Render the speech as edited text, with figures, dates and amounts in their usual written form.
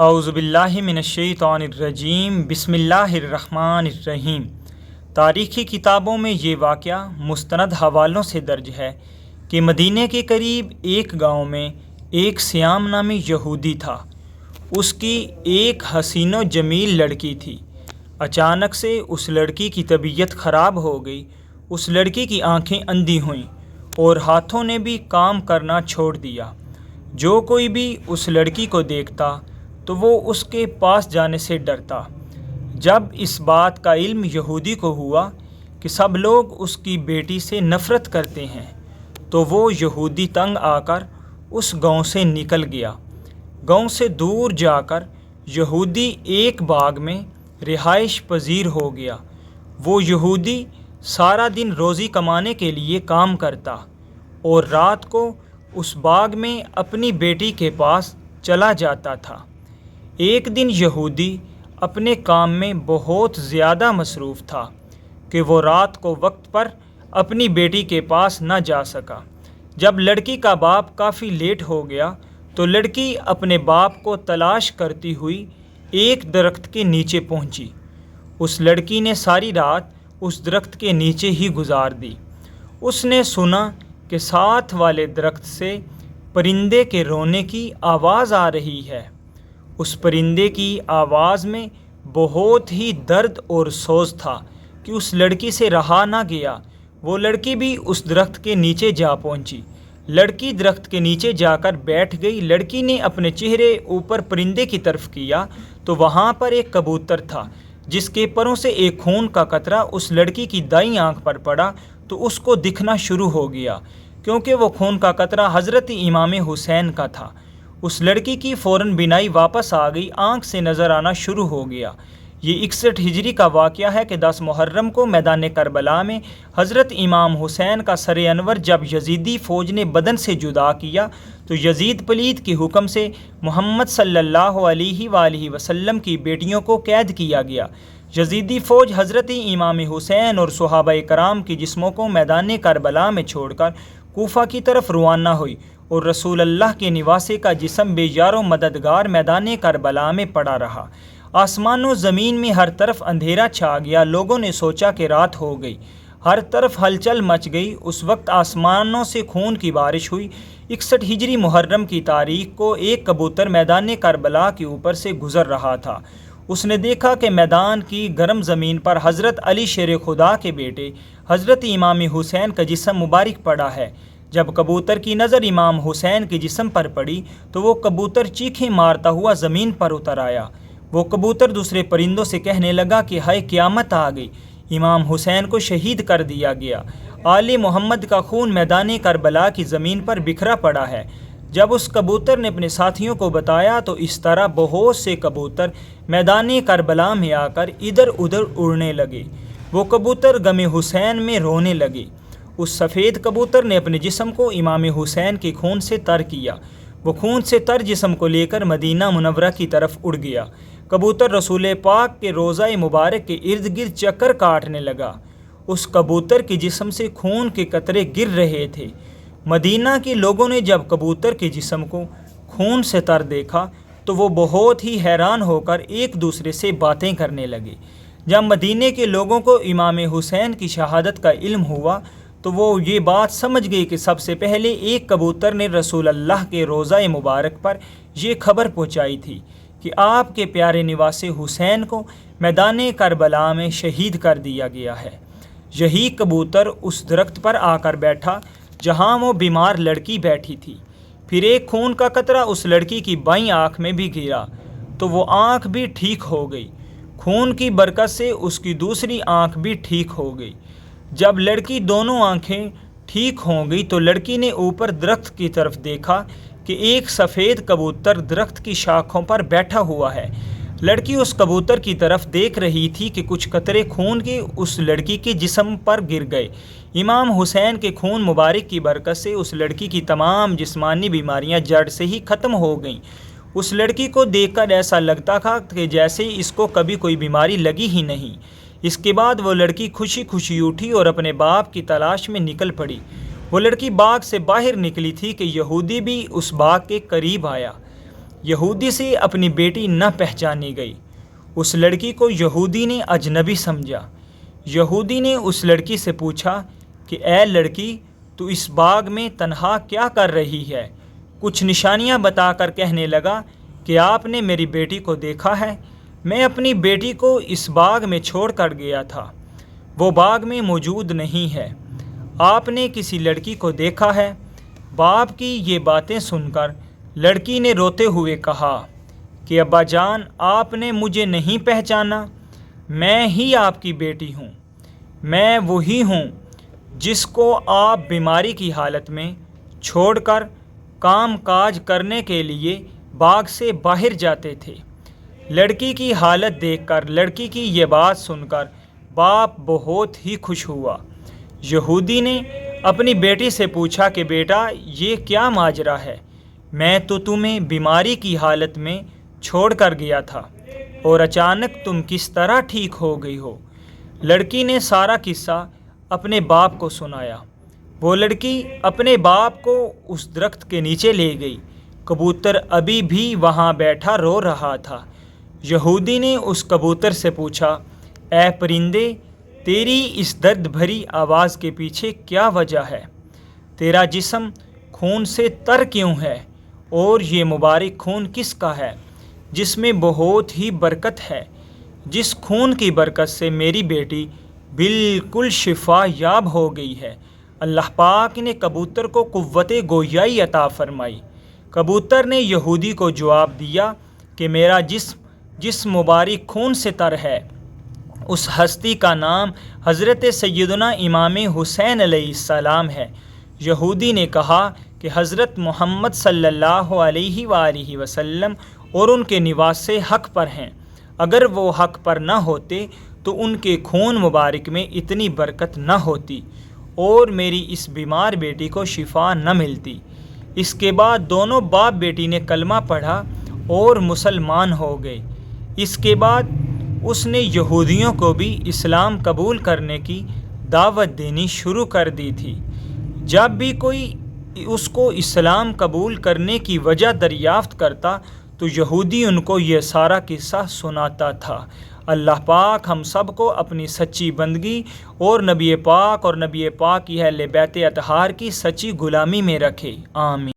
اعوذ باللہ من الشیطان الرجیم بسم اللہ الرحمن الرحیم۔ تاریخی کتابوں میں یہ واقعہ مستند حوالوں سے درج ہے کہ مدینہ کے قریب ایک گاؤں میں ایک سیام نامی یہودی تھا۔ اس کی ایک حسین و جمیل لڑکی تھی۔ اچانک سے اس لڑکی کی طبیعت خراب ہو گئی۔ اس لڑکی کی آنکھیں اندھی ہوئیں اور ہاتھوں نے بھی کام کرنا چھوڑ دیا۔ جو کوئی بھی اس لڑکی کو دیکھتا تو وہ اس کے پاس جانے سے ڈرتا۔ جب اس بات کا علم یہودی کو ہوا کہ سب لوگ اس کی بیٹی سے نفرت کرتے ہیں تو وہ یہودی تنگ آ کر اس گاؤں سے نکل گیا۔ گاؤں سے دور جا کر یہودی ایک باغ میں رہائش پذیر ہو گیا۔ وہ یہودی سارا دن روزی کمانے کے لیے کام کرتا اور رات کو اس باغ میں اپنی بیٹی کے پاس چلا جاتا تھا۔ ایک دن یہودی اپنے کام میں بہت زیادہ مصروف تھا کہ وہ رات کو وقت پر اپنی بیٹی کے پاس نہ جا سکا۔ جب لڑکی کا باپ کافی لیٹ ہو گیا تو لڑکی اپنے باپ کو تلاش کرتی ہوئی ایک درخت کے نیچے پہنچی۔ اس لڑکی نے ساری رات اس درخت کے نیچے ہی گزار دی۔ اس نے سنا کہ ساتھ والے درخت سے پرندے کے رونے کی آواز آ رہی ہے۔ اس پرندے کی آواز میں بہت ہی درد اور سوز تھا کہ اس لڑکی سے رہا نہ گیا۔ وہ لڑکی بھی اس درخت کے نیچے جا پہنچی۔ لڑکی درخت کے نیچے جا کر بیٹھ گئی۔ لڑکی نے اپنے چہرے اوپر پرندے کی طرف کیا تو وہاں پر ایک کبوتر تھا جس کے پروں سے ایک خون کا قطرہ اس لڑکی کی دائیں آنکھ پر پڑا تو اس کو دکھنا شروع ہو گیا، کیونکہ وہ خون کا قطرہ حضرت امام حسین کا تھا۔ اس لڑکی کی فوراً بینائی واپس آ گئی، آنکھ سے نظر آنا شروع ہو گیا۔ یہ 61 ہجری کا واقعہ ہے کہ 10 محرم کو میدان کربلا میں حضرت امام حسین کا سر انور جب یزیدی فوج نے بدن سے جدا کیا تو یزید پلید کے حکم سے محمد صلی اللہ علیہ وآلہ وسلم کی بیٹیوں کو قید کیا گیا۔ یزیدی فوج حضرت امام حسین اور صحابہ کرام کے جسموں کو میدان کربلا میں چھوڑ کر کوفہ کی طرف روانہ ہوئی اور رسول اللہ کے نواسے کا جسم بے یار و مددگار میدان کربلا میں پڑا رہا۔ آسمان و زمین میں ہر طرف اندھیرا چھا گیا۔ لوگوں نے سوچا کہ رات ہو گئی، ہر طرف ہلچل مچ گئی۔ اس وقت آسمانوں سے خون کی بارش ہوئی۔ 61 ہجری محرم کی تاریخ کو ایک کبوتر میدان کربلا کے اوپر سے گزر رہا تھا۔ اس نے دیکھا کہ میدان کی گرم زمین پر حضرت علی شیر خدا کے بیٹے حضرت امام حسین کا جسم مبارک پڑا ہے۔ جب کبوتر کی نظر امام حسین کے جسم پر پڑی تو وہ کبوتر چیخیں مارتا ہوا زمین پر اتر آیا۔ وہ کبوتر دوسرے پرندوں سے کہنے لگا کہ ہائے قیامت آ گئی، امام حسین کو شہید کر دیا گیا، آل محمد کا خون میدان کربلا کی زمین پر بکھرا پڑا ہے۔ جب اس کبوتر نے اپنے ساتھیوں کو بتایا تو اس طرح بہت سے کبوتر میدان کربلا میں آ کر ادھر ادھر اڑنے لگے۔ وہ کبوتر غم حسین میں رونے لگے۔ اس سفید کبوتر نے اپنے جسم کو امام حسین کے خون سے تر کیا۔ وہ خون سے تر جسم کو لے کر مدینہ منورہ کی طرف اڑ گیا۔ کبوتر رسول پاک کے روضہ مبارک کے ارد گرد چکر کاٹنے لگا۔ اس کبوتر کے جسم سے خون کے قطرے گر رہے تھے۔ مدینہ کے لوگوں نے جب کبوتر کے جسم کو خون سے تر دیکھا تو وہ بہت ہی حیران ہو کر ایک دوسرے سے باتیں کرنے لگے۔ جب مدینہ کے لوگوں کو امام حسین کی شہادت کا علم ہوا تو وہ یہ بات سمجھ گئی کہ سب سے پہلے ایک کبوتر نے رسول اللہ کے روضہ مبارک پر یہ خبر پہنچائی تھی کہ آپ کے پیارے نواسے حسین کو میدان کربلا میں شہید کر دیا گیا ہے۔ یہی کبوتر اس درخت پر آ کر بیٹھا جہاں وہ بیمار لڑکی بیٹھی تھی۔ پھر ایک خون کا قطرہ اس لڑکی کی بائیں آنکھ میں بھی گرا تو وہ آنکھ بھی ٹھیک ہو گئی۔ خون کی برکت سے اس کی دوسری آنکھ بھی ٹھیک ہو گئی۔ جب لڑکی دونوں آنکھیں ٹھیک ہو گئی تو لڑکی نے اوپر درخت کی طرف دیکھا کہ ایک سفید کبوتر درخت کی شاخوں پر بیٹھا ہوا ہے۔ لڑکی اس کبوتر کی طرف دیکھ رہی تھی کہ کچھ قطرے خون کے اس لڑکی کے جسم پر گر گئے۔ امام حسین کے خون مبارک کی برکت سے اس لڑکی کی تمام جسمانی بیماریاں جڑ سے ہی ختم ہو گئیں۔ اس لڑکی کو دیکھ کر ایسا لگتا تھا کہ جیسے اس کو کبھی کوئی بیماری لگی ہی نہیں۔ اس کے بعد وہ لڑکی خوشی خوشی اٹھی اور اپنے باپ کی تلاش میں نکل پڑی۔ وہ لڑکی باغ سے باہر نکلی تھی کہ یہودی بھی اس باغ کے قریب آیا۔ یہودی سے اپنی بیٹی نہ پہچانی گئی۔ اس لڑکی کو یہودی نے اجنبی سمجھا۔ یہودی نے اس لڑکی سے پوچھا کہ اے لڑکی، تو اس باغ میں تنہا کیا کر رہی ہے؟ کچھ نشانیاں بتا کر کہنے لگا کہ آپ نے میری بیٹی کو دیکھا ہے؟ میں اپنی بیٹی کو اس باغ میں چھوڑ کر گیا تھا، وہ باغ میں موجود نہیں ہے۔ آپ نے کسی لڑکی کو دیکھا ہے؟ باپ کی یہ باتیں سن کر لڑکی نے روتے ہوئے کہا کہ ابا جان، آپ نے مجھے نہیں پہچانا، میں ہی آپ کی بیٹی ہوں۔ میں وہی ہوں جس کو آپ بیماری کی حالت میں چھوڑ کر کام کاج کرنے کے لیے باغ سے باہر جاتے تھے۔ لڑکی کی حالت دیکھ کر، لڑکی کی یہ بات سن کر باپ بہت ہی خوش ہوا۔ یہودی نے اپنی بیٹی سے پوچھا کہ بیٹا، یہ کیا ماجرا ہے؟ میں تو تمہیں بیماری کی حالت میں چھوڑ کر گیا تھا اور اچانک تم کس طرح ٹھیک ہو گئی ہو؟ لڑکی نے سارا قصہ اپنے باپ کو سنایا۔ وہ لڑکی اپنے باپ کو اس درخت کے نیچے لے گئی۔ کبوتر ابھی بھی وہاں بیٹھا رو رہا تھا۔ یہودی نے اس کبوتر سے پوچھا، اے پرندے، تیری اس درد بھری آواز کے پیچھے کیا وجہ ہے؟ تیرا جسم خون سے تر کیوں ہے؟ اور یہ مبارک خون کس کا ہے جس میں بہت ہی برکت ہے؟ جس خون کی برکت سے میری بیٹی بالکل شفا یاب ہو گئی ہے۔ اللہ پاک نے کبوتر کو قوت گویائی عطا فرمائی۔ کبوتر نے یہودی کو جواب دیا کہ میرا جسم جس مبارک خون سے تر ہے، اس ہستی کا نام حضرت سیدنا امام حسین علیہ السلام ہے۔ یہودی نے کہا کہ حضرت محمد صلی اللہ علیہ وآلہ وسلم اور ان کے نواسے حق پر ہیں۔ اگر وہ حق پر نہ ہوتے تو ان کے خون مبارک میں اتنی برکت نہ ہوتی اور میری اس بیمار بیٹی کو شفا نہ ملتی۔ اس کے بعد دونوں باپ بیٹی نے کلمہ پڑھا اور مسلمان ہو گئے۔ اس کے بعد اس نے یہودیوں کو بھی اسلام قبول کرنے کی دعوت دینی شروع کر دی تھی۔ جب بھی کوئی اس کو اسلام قبول کرنے کی وجہ دریافت کرتا تو یہودی ان کو یہ سارا قصہ سناتا تھا۔ اللہ پاک ہم سب کو اپنی سچی بندگی اور نبی پاک کی اہل بیت اطہار کی سچی غلامی میں رکھے، آمین۔